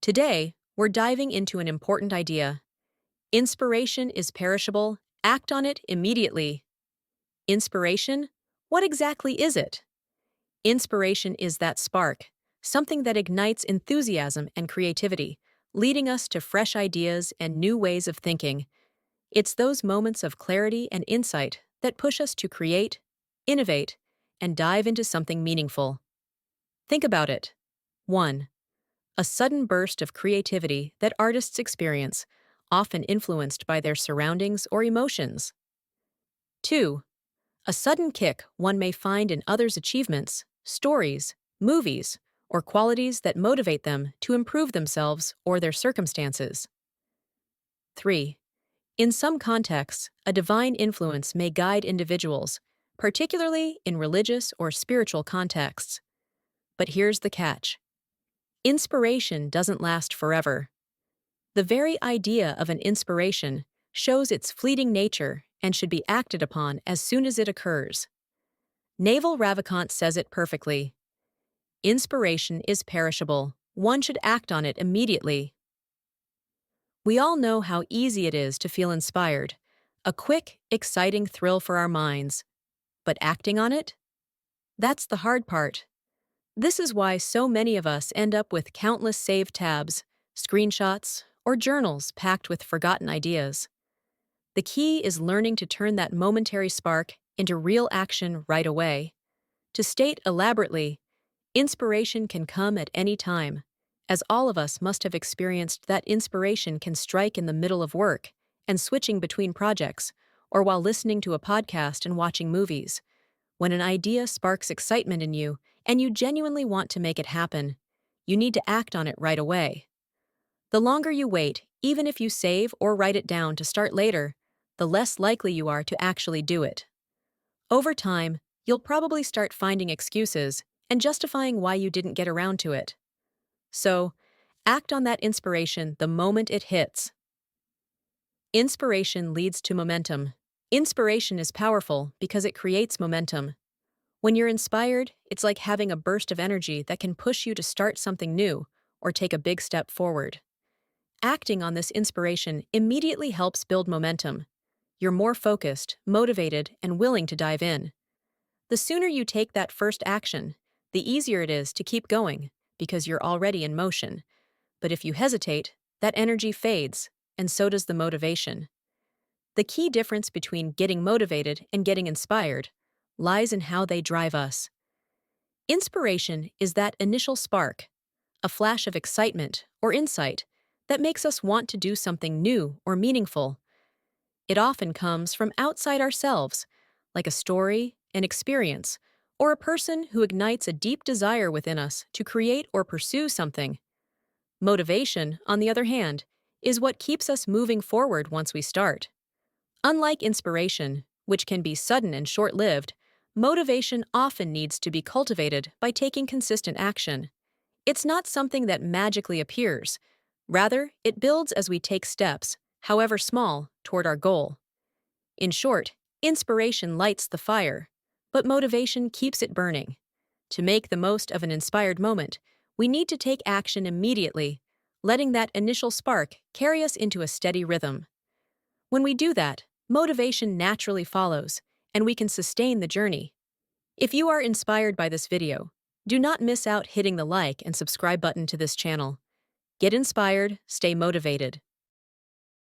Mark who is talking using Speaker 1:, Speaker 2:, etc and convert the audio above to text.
Speaker 1: Today, we're diving into an important idea. Inspiration is perishable, act on it immediately. Inspiration? What exactly is it? Inspiration is that spark, something that ignites enthusiasm and creativity, leading us to fresh ideas and new ways of thinking. It's those moments of clarity and insight that push us to create, innovate, and dive into something meaningful. Think about it. 1. A sudden burst of creativity that artists experience, often influenced by their surroundings or emotions. 2. A sudden kick one may find in others' achievements, stories, movies, or qualities that motivate them to improve themselves or their circumstances. 3. In some contexts, a divine influence may guide individuals, particularly in religious or spiritual contexts. But here's the catch. Inspiration doesn't last forever. The very idea of an inspiration shows its fleeting nature and should be acted upon as soon as it occurs. Naval Ravikant says it perfectly. Inspiration is perishable. One should act on it immediately. We all know how easy it is to feel inspired, a quick, exciting thrill for our minds. But acting on it? That's the hard part. This is why so many of us end up with countless saved tabs, screenshots, or journals packed with forgotten ideas. The key is learning to turn that momentary spark into real action right away. To state elaborately, inspiration can come at any time, as all of us must have experienced that inspiration can strike in the middle of work and switching between projects, or while listening to a podcast and watching movies. When an idea sparks excitement in you and you genuinely want to make it happen, you need to act on it right away. The longer you wait, even if you save or write it down to start later, the less likely you are to actually do it. Over time, you'll probably start finding excuses and justifying why you didn't get around to it. So, act on that inspiration the moment it hits. Inspiration leads to momentum. Inspiration is powerful because it creates momentum. When you're inspired, it's like having a burst of energy that can push you to start something new or take a big step forward. Acting on this inspiration immediately helps build momentum. You're more focused, motivated, and willing to dive in. The sooner you take that first action, the easier it is to keep going because you're already in motion. But if you hesitate, that energy fades, and so does the motivation. The key difference between getting motivated and getting inspired lies in how they drive us. Inspiration is that initial spark, a flash of excitement or insight that makes us want to do something new or meaningful. It often comes from outside ourselves, like a story, an experience, or a person who ignites a deep desire within us to create or pursue something. Motivation, on the other hand, is what keeps us moving forward once we start. Unlike inspiration, which can be sudden and short-lived, motivation often needs to be cultivated by taking consistent action. It's not something that magically appears. Rather, it builds as we take steps, however small, toward our goal. In short, inspiration lights the fire, but motivation keeps it burning. To make the most of an inspired moment, we need to take action immediately, letting that initial spark carry us into a steady rhythm. When we do that, motivation naturally follows, and we can sustain the journey. If you are inspired by this video, do not miss out hitting the like and subscribe button to this channel. Get inspired, stay motivated.